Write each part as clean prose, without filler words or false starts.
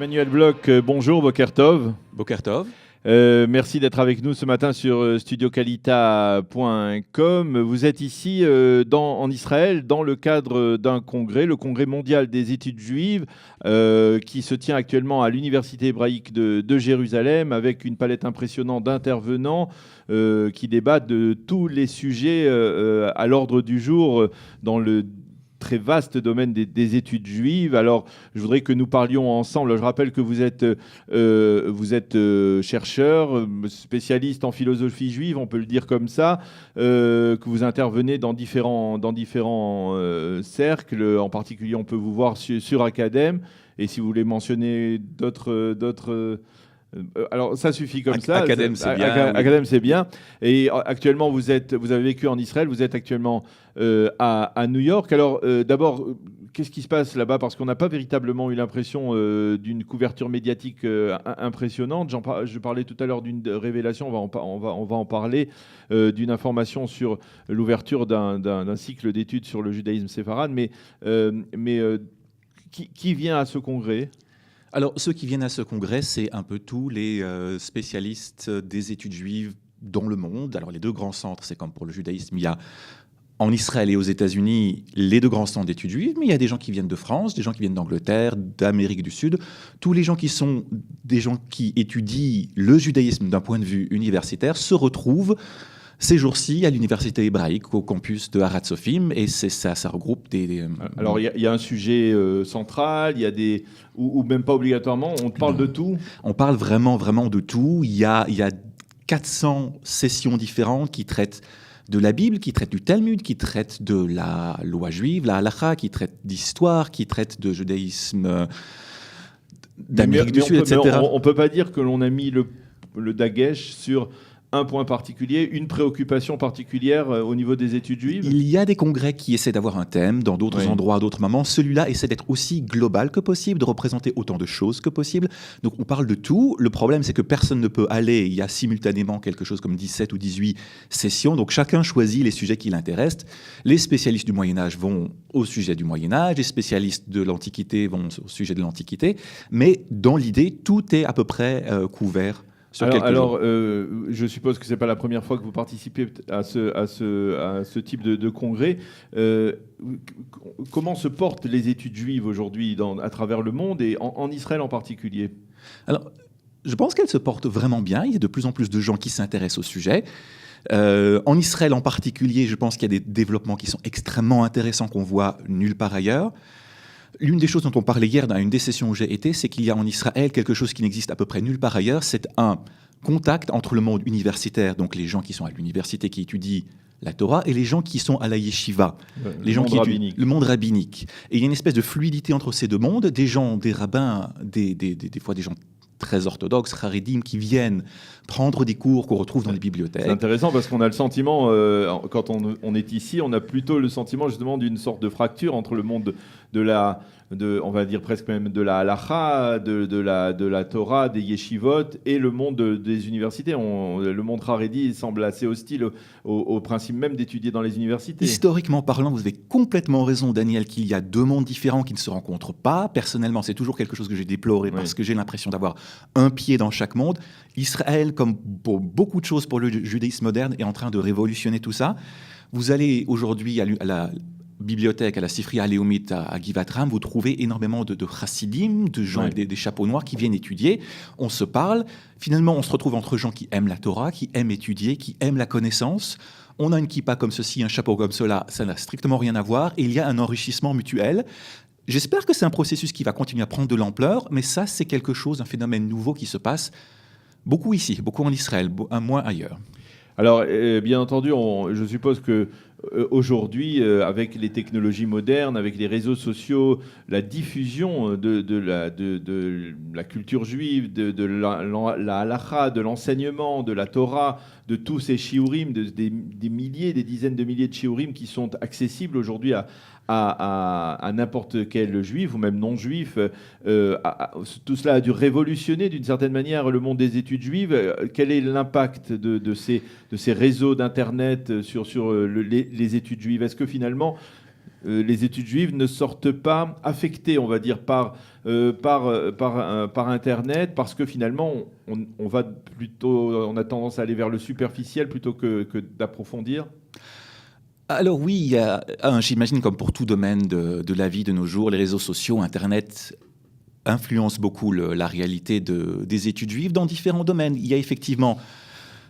Emmanuel Bloch, bonjour, Boker Tov. Boker Tov. Merci d'être avec nous ce matin sur studiocalita.com. Vous êtes ici en Israël dans le cadre d'un congrès, le congrès mondial des études juives, qui se tient actuellement à l'université hébraïque de Jérusalem, avec une palette impressionnante d'intervenants qui débattent de tous les sujets à l'ordre du jour dans le très vaste domaine des études juives. Alors, je voudrais que nous parlions ensemble. Je rappelle que vous êtes chercheur, spécialiste en philosophie juive, on peut le dire comme ça, que vous intervenez dans différents cercles. En particulier, on peut vous voir sur Academ. Et si vous voulez mentionner d'autres alors, ça suffit comme ça. Academ, c'est bien. Academ, c'est bien. Et actuellement, vous avez vécu en Israël, vous êtes actuellement à New York. Alors, d'abord, qu'est-ce qui se passe là-bas? Parce qu'on n'a pas véritablement eu l'impression d'une couverture médiatique impressionnante. Je parlais tout à l'heure d'une révélation, on va en parler, d'une information sur l'ouverture d'un cycle d'études sur le judaïsme séfarade. Mais qui vient à ce congrès? Alors, ceux qui viennent à ce congrès, c'est un peu tous les spécialistes des études juives dans le monde. Alors, les deux grands centres, c'est comme pour le judaïsme, il y a en Israël et aux États-Unis les deux grands centres d'études juives, mais il y a des gens qui viennent de France, des gens qui viennent d'Angleterre, d'Amérique du Sud. Tous les gens qui sont des gens qui étudient le judaïsme d'un point de vue universitaire se retrouvent ces jours-ci à l'université hébraïque, au campus de Harat Sophim, et c'est ça regroupe des... Alors, il y a un sujet central, il y a des... Ou même pas obligatoirement, on parle de tout? On parle vraiment de tout. Il y a 400 sessions différentes qui traitent de la Bible, qui traitent du Talmud, qui traitent de la loi juive, la halakha, qui traitent d'histoire, qui traitent de judaïsme d'Amérique du Sud, etc. On ne peut pas dire que l'on a mis le dagesh sur un point particulier, une préoccupation particulière au niveau des études juives? Il y a des congrès qui essaient d'avoir un thème dans d'autres endroits, à d'autres moments. Celui-là essaie d'être aussi global que possible, de représenter autant de choses que possible. Donc on parle de tout. Le problème, c'est que personne ne peut aller. Il y a simultanément quelque chose comme 17 ou 18 sessions. Donc chacun choisit les sujets qui l'intéressent. Les spécialistes du Moyen-Âge vont au sujet du Moyen-Âge. Les spécialistes de l'Antiquité vont au sujet de l'Antiquité. Mais dans l'idée, tout est à peu près couvert. Alors, je suppose que ce n'est pas la première fois que vous participez à ce type de congrès. Comment se portent les études juives aujourd'hui à travers le monde et en Israël en particulier? Alors, je pense qu'elles se portent vraiment bien. Il y a de plus en plus de gens qui s'intéressent au sujet. En Israël en particulier, je pense qu'il y a des développements qui sont extrêmement intéressants qu'on voit nulle part ailleurs. L'une des choses dont on parlait hier dans une des sessions où j'ai été, c'est qu'il y a en Israël quelque chose qui n'existe à peu près nulle part ailleurs. C'est un contact entre le monde universitaire, donc les gens qui sont à l'université qui étudient la Torah, et les gens qui sont à la yeshiva, les gens qui étudient le monde rabbinique. Et il y a une espèce de fluidité entre ces deux mondes, des gens, des rabbins, des fois des gens très orthodoxes, haredim, qui viennent prendre des cours qu'on retrouve dans les bibliothèques. C'est intéressant parce qu'on a le sentiment, quand on est ici, on a plutôt le sentiment justement d'une sorte de fracture entre le monde on va dire presque même de la halakha, de la Torah, des yeshivot et le monde des universités. Le monde haredi semble assez hostile au principe même d'étudier dans les universités. Historiquement parlant, vous avez complètement raison, Daniel, qu'il y a deux mondes différents qui ne se rencontrent pas. Personnellement, c'est toujours quelque chose que j'ai déploré parce que j'ai l'impression d'avoir un pied dans chaque monde. Israël, comme pour beaucoup de choses pour le judaïsme moderne, est en train de révolutionner tout ça. Vous allez aujourd'hui à la bibliothèque, à la Sifria Leumit à Givat Ram, vous trouvez énormément de chassidim, de gens avec des chapeaux noirs qui viennent étudier. On se parle. Finalement, on se retrouve entre gens qui aiment la Torah, qui aiment étudier, qui aiment la connaissance. On a une kippa comme ceci, un chapeau comme cela, ça n'a strictement rien à voir. Et il y a un enrichissement mutuel. J'espère que c'est un processus qui va continuer à prendre de l'ampleur, mais ça, c'est quelque chose, un phénomène nouveau qui se passe beaucoup ici, beaucoup en Israël, moins ailleurs. Alors, bien entendu, je suppose que aujourd'hui, avec les technologies modernes, avec les réseaux sociaux, la diffusion de la culture juive, de la halakha, de l'enseignement, de la Torah, de tous ces shiurim, des milliers, des dizaines de milliers de shiurim qui sont accessibles aujourd'hui à n'importe quel juif ou même non-juif. Tout cela a dû révolutionner d'une certaine manière le monde des études juives. Quel est l'impact de ces réseaux d'Internet sur les études juives? Est-ce que finalement, les études juives ne sortent pas affectées, on va dire, par Internet, parce que finalement, on a tendance à aller vers le superficiel plutôt que d'approfondir? Alors oui, j'imagine comme pour tout domaine de la vie de nos jours, les réseaux sociaux, Internet influencent beaucoup la réalité des études juives dans différents domaines. Il y a effectivement,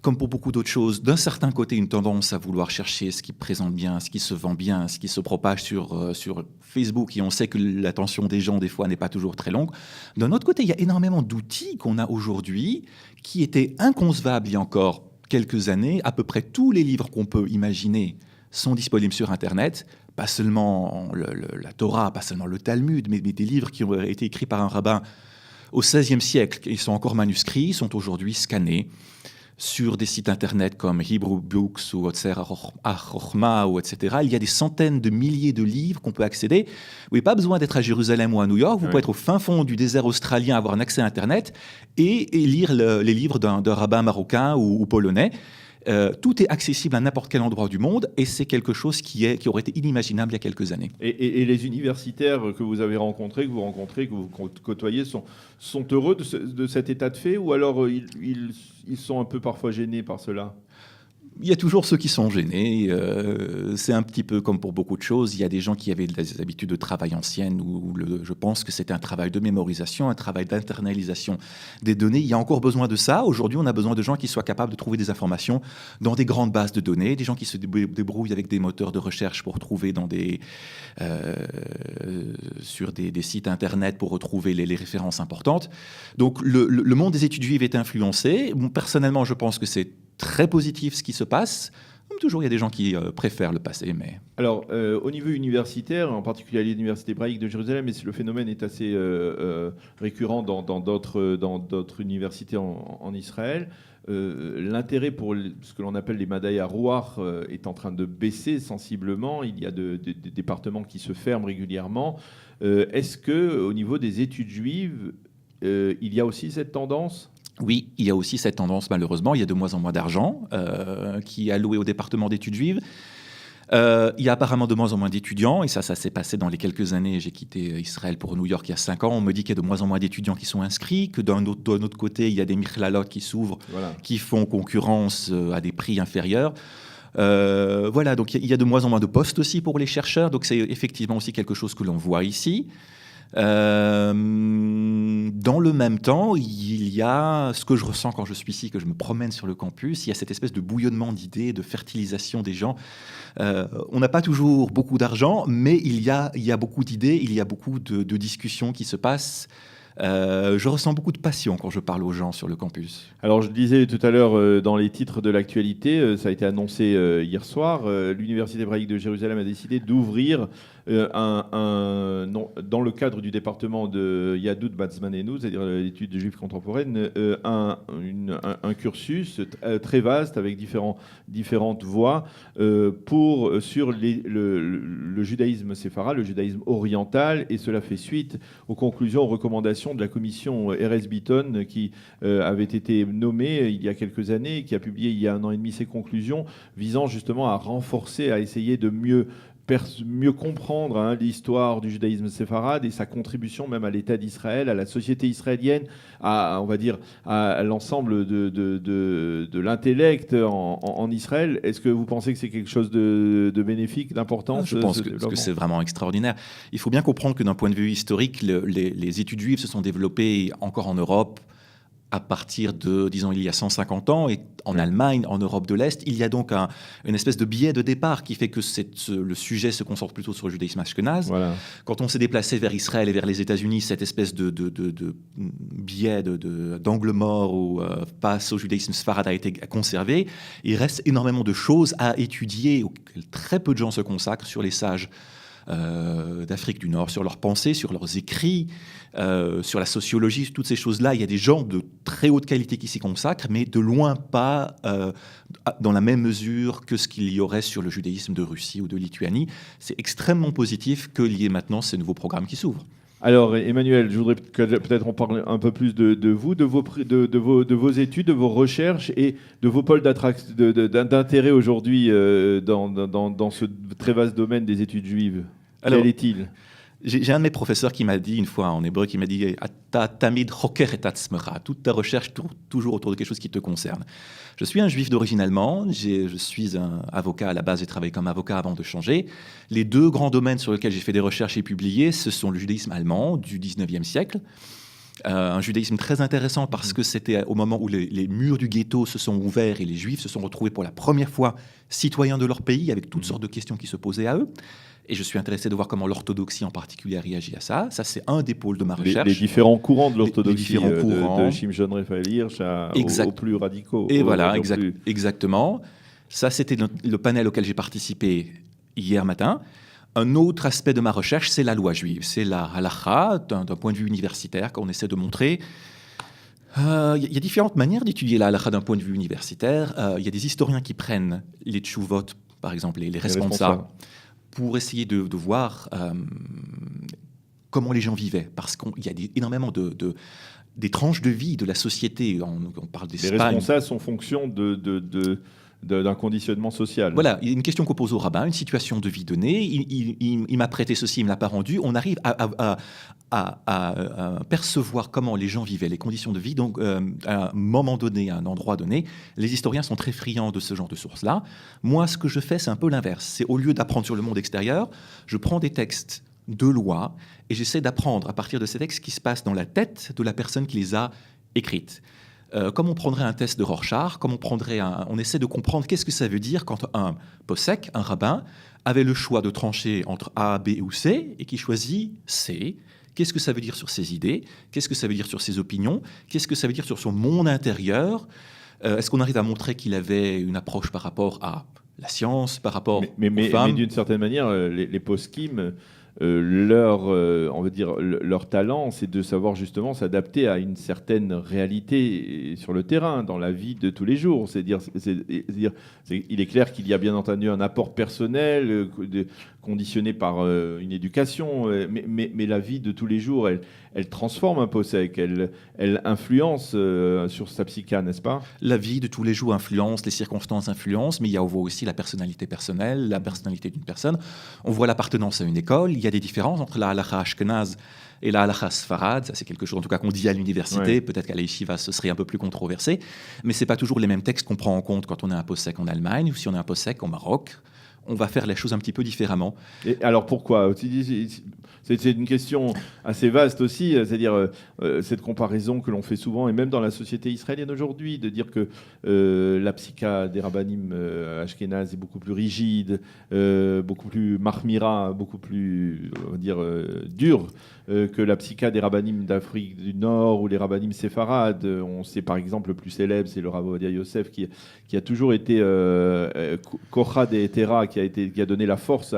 comme pour beaucoup d'autres choses, d'un certain côté, une tendance à vouloir chercher ce qui présente bien, ce qui se vend bien, ce qui se propage sur Facebook. Et on sait que l'attention des gens, des fois, n'est pas toujours très longue. D'un autre côté, il y a énormément d'outils qu'on a aujourd'hui qui étaient inconcevables il y a encore quelques années. À peu près tous les livres qu'on peut imaginer sont disponibles sur Internet. Pas seulement la Torah, pas seulement le Talmud, mais des livres qui ont été écrits par un rabbin au XVIe siècle. Ils sont encore manuscrits, ils sont aujourd'hui scannés sur des sites internet comme Hebrew Books ou Otzer HaChochma, ou etc. Il y a des centaines de milliers de livres qu'on peut accéder. Vous n'avez pas besoin d'être à Jérusalem ou à New York. Vous pouvez être au fin fond du désert australien, avoir un accès à Internet et lire les livres d'un rabbin marocain ou polonais. Tout est accessible à n'importe quel endroit du monde et c'est quelque chose qui aurait été inimaginable il y a quelques années. Et les universitaires que vous avez rencontrés, que vous côtoyez, sont heureux de cet état de fait, ou alors ils sont un peu parfois gênés par cela? Il y a toujours ceux qui sont gênés. C'est un petit peu comme pour beaucoup de choses. Il y a des gens qui avaient des habitudes de travail anciennes où je pense que c'était un travail de mémorisation, un travail d'internalisation des données. Il y a encore besoin de ça. Aujourd'hui, on a besoin de gens qui soient capables de trouver des informations dans des grandes bases de données, des gens qui se débrouillent avec des moteurs de recherche pour trouver sur des sites Internet pour retrouver les références importantes. Donc, le monde des études juives est influencé. Bon, personnellement, je pense que c'est très positif ce qui se passe. Comme toujours, il y a des gens qui préfèrent le passé. Mais... Alors, au niveau universitaire, en particulier à l'Université hébraïque de Jérusalem, le phénomène est assez récurrent dans d'autres universités en Israël. L'intérêt pour ce que l'on appelle les Madai Harouach est en train de baisser sensiblement. Il y a des départements qui se ferment régulièrement. Est-ce qu'au niveau des études juives, il y a aussi cette tendance ? Oui, il y a aussi cette tendance, malheureusement. Il y a de moins en moins d'argent qui est alloué au département d'études juives. Il y a apparemment de moins en moins d'étudiants, et ça s'est passé dans les quelques années. J'ai quitté Israël pour New York il y a 5 ans. On me dit qu'il y a de moins en moins d'étudiants qui sont inscrits, que d'un autre côté, il y a des michlalot qui s'ouvrent, qui font concurrence à des prix inférieurs. Voilà, donc il y a de moins en moins de postes aussi pour les chercheurs. Donc c'est effectivement aussi quelque chose que l'on voit ici. Dans le même temps, il y a ce que je ressens quand je suis ici, que je me promène sur le campus, il y a cette espèce de bouillonnement d'idées, de fertilisation des gens. On n'a pas toujours beaucoup d'argent, mais il y a beaucoup d'idées, il y a beaucoup de discussions qui se passent. Je ressens beaucoup de passion quand je parle aux gens sur le campus. Alors, je disais tout à l'heure dans les titres de l'actualité, ça a été annoncé hier soir, l'Université hébraïque de Jérusalem a décidé d'ouvrir dans le cadre du département de Yadut Batzmanenu, c'est-à-dire l'étude de juifs contemporaine, un cursus très vaste avec différentes voies sur le judaïsme séfarade, le judaïsme oriental, et cela fait suite aux conclusions, aux recommandations de la commission Erez Bitton qui avait été nommée il y a quelques années et qui a publié il y a 1 an et demi ses conclusions visant justement à renforcer, à essayer de mieux comprendre l'histoire du judaïsme séfarade et sa contribution même à l'État d'Israël, à la société israélienne, on va dire, à l'ensemble de l'intellect en Israël. Est-ce que vous pensez que c'est quelque chose de bénéfique, d'important? Je pense que c'est vraiment extraordinaire. Il faut bien comprendre que d'un point de vue historique, les études juives se sont développées encore en Europe à partir de, disons, il y a 150 ans, et en Allemagne, en Europe de l'Est, il y a donc une espèce de biais de départ qui fait que le sujet se concentre plutôt sur le judaïsme ashkénaze. Voilà. Quand on s'est déplacé vers Israël et vers les États-Unis, cette espèce de biais d'angle mort ou passe au judaïsme sfarade a été conservé. Il reste énormément de choses à étudier, auxquelles très peu de gens se consacrent, sur les sages d'Afrique du Nord, sur leurs pensées, sur leurs écrits, sur la sociologie, toutes ces choses-là. Il y a des gens de très haute qualité qui s'y consacrent, mais de loin pas dans la même mesure que ce qu'il y aurait sur le judaïsme de Russie ou de Lituanie. C'est extrêmement positif qu'il y ait maintenant ces nouveaux programmes qui s'ouvrent. Alors, Emmanuel, je voudrais que peut-être on parle un peu plus de vous, de vos études, de vos recherches et de vos pôles d'intérêt aujourd'hui dans ce très vaste domaine des études juives. Alors, quel est-il ? J'ai un de mes professeurs qui m'a dit une fois en hébreu, qui m'a dit "Ata tamid choker et atzmecha", toute ta recherche tourne toujours autour de quelque chose qui te concerne. Je suis un juif d'origine allemande, je suis un avocat à la base, j'ai travaillé comme avocat avant de changer. Les deux grands domaines sur lesquels j'ai fait des recherches et publié, ce sont le judaïsme allemand du 19e siècle. Un judaïsme très intéressant parce que c'était au moment où les murs du ghetto se sont ouverts et les juifs se sont retrouvés pour la première fois citoyens de leur pays avec toutes sortes de questions qui se posaient à eux. Et je suis intéressé de voir comment l'orthodoxie en particulier a réagi à ça. Ça, c'est un des pôles de ma recherche. Les différents courants de l'orthodoxie, de Shimshon Raphaël Hirsch aux plus radicaux. Et voilà, exactement. Ça, c'était le panel auquel j'ai participé hier matin. Un autre aspect de ma recherche, c'est la loi juive. C'est la halakha, d'un point de vue universitaire, qu'on essaie de montrer. Il y a différentes manières d'étudier la halakha d'un point de vue universitaire. Il y a des historiens qui prennent les tchouvot, par exemple, les responsables, pour essayer de voir comment les gens vivaient. Parce qu'il y a énormément des tranches de vie de la société. On parle d'Espagne. Les responsables sont fonction d'un conditionnement social. Voilà, il y a une question qu'on pose au rabbin, une situation de vie donnée. Il m'a prêté ceci, il ne me l'a pas rendu. On arrive à percevoir comment les gens vivaient, les conditions de vie. Donc, à un moment donné, à un endroit donné, les historiens sont très friands de ce genre de sources-là. Moi, ce que je fais, c'est un peu l'inverse. C'est au lieu d'apprendre sur le monde extérieur, je prends des textes de loi et j'essaie d'apprendre à partir de ces textes ce qui se passe dans la tête de la personne qui les a écrites. Comme on prendrait un test de Rorschach, on essaie de comprendre qu'est-ce que ça veut dire quand un posek, un rabbin, avait le choix de trancher entre A, B ou C et qui choisit C. Qu'est-ce que ça veut dire sur ses idées? Qu'est-ce que ça veut dire sur ses opinions? Qu'est-ce que ça veut dire sur son monde intérieur? Est-ce qu'on arrive à montrer qu'il avait une approche par rapport à la science, par rapport aux femmes? Mais d'une certaine manière, les poskim... leur talent, c'est de savoir justement s'adapter à une certaine réalité sur le terrain, dans la vie de tous les jours. Il est clair qu'il y a bien entendu un apport personnel conditionné par une éducation, mais la vie de tous les jours, elle transforme un posek, elle influence sur sa psycha, n'est-ce pas? La vie de tous les jours influence, les circonstances influencent, mais il y a aussi la personnalité personnelle, la personnalité d'une personne. On voit l'appartenance à une école. Il y a des différences entre la halakha ashkenaz et la halakha sfarad. Ça, c'est quelque chose en tout cas qu'on dit à l'université. Ouais. Peut-être qu'à l'yeshiva, ce serait un peu plus controversé. Mais ce n'est pas toujours les mêmes textes qu'on prend en compte quand on est un posek en Allemagne ou si on est un posek au Maroc. On va faire les choses un petit peu différemment. Et alors pourquoi? C'est une question assez vaste aussi, c'est-à-dire cette comparaison que l'on fait souvent, et même dans la société israélienne aujourd'hui, de dire que la psycha des rabbanim ashkénazes est beaucoup plus rigide, beaucoup plus mahmira, beaucoup plus, on va dire, dure que la psycha des rabbanim d'Afrique du Nord ou les rabbanim séfarades. On sait par exemple le plus célèbre, c'est le Rav Ovadia Yosef qui a toujours été Kochad et Etera, qui a donné la force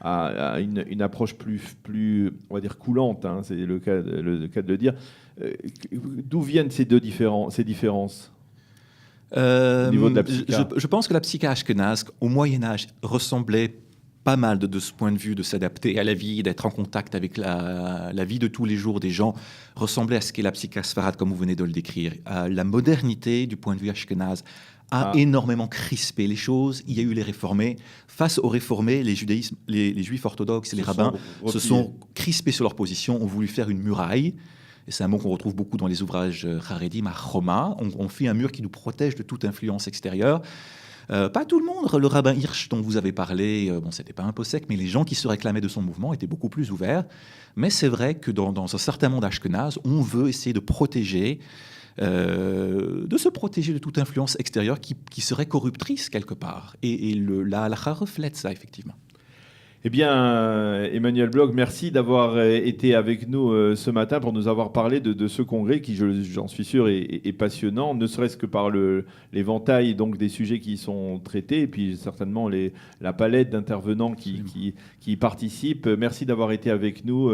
à une approche plus on va dire coulante, hein, c'est le cas de le dire. D'où viennent ces différences au niveau de la psycha? Je pense que la psycha ashkénaze au Moyen-Âge ressemblait pas mal de ce point de vue, de s'adapter à la vie, d'être en contact avec la vie de tous les jours des gens, ressemblait à ce qu'est la psycha sfarade, comme vous venez de le décrire. La modernité, du point de vue ashkénaze, a énormément crispé les choses. Il y a eu les réformés. Face aux réformés, les juifs orthodoxes et les rabbins se sont crispés sur leur position, ont voulu faire une muraille. Et c'est un mot qu'on retrouve beaucoup dans les ouvrages Haredim, à Roma. On fait un mur qui nous protège de toute influence extérieure. Pas tout le monde. Le rabbin Hirsch dont vous avez parlé, c'était pas un posek, mais les gens qui se réclamaient de son mouvement étaient beaucoup plus ouverts. Mais c'est vrai que dans un certain monde ashkénaze, on veut essayer de se protéger de toute influence extérieure qui serait corruptrice quelque part. Et la halakha reflète ça, effectivement. Eh bien, Emmanuel Bloch, merci d'avoir été avec nous ce matin pour nous avoir parlé de ce congrès qui, j'en suis sûr, est passionnant, ne serait-ce que par l'éventail donc, des sujets qui y sont traités et puis certainement la palette d'intervenants qui y participent. Merci d'avoir été avec nous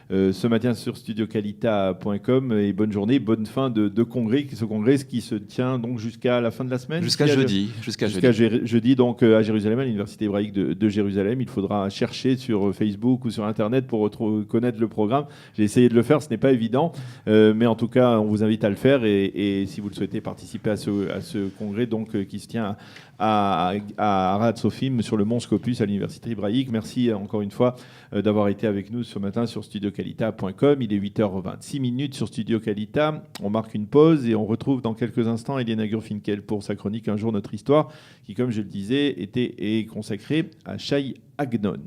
ce matin sur studiocalita.com et bonne journée, bonne fin de congrès. Ce congrès qui se tient donc jusqu'à la fin de la semaine. Jusqu'à jeudi. Jusqu'à jeudi donc à Jérusalem, à l'Université hébraïque de Jérusalem. Il faudra chercher sur Facebook ou sur Internet pour connaître le programme. J'ai essayé de le faire, ce n'est pas évident, mais en tout cas, on vous invite à le faire. Et si vous le souhaitez, participer à ce congrès donc, qui se tient à Arad Sofim sur le Mont Scopus à l'Université hébraïque. Merci encore une fois d'avoir été avec nous ce matin sur studiocalita.com. Il est 8h26 sur Studio Calita. On marque une pause et on retrouve dans quelques instants Eliana Gurfinkel pour sa chronique Un jour notre histoire, qui, comme je le disais, est consacrée à Shai Agnon.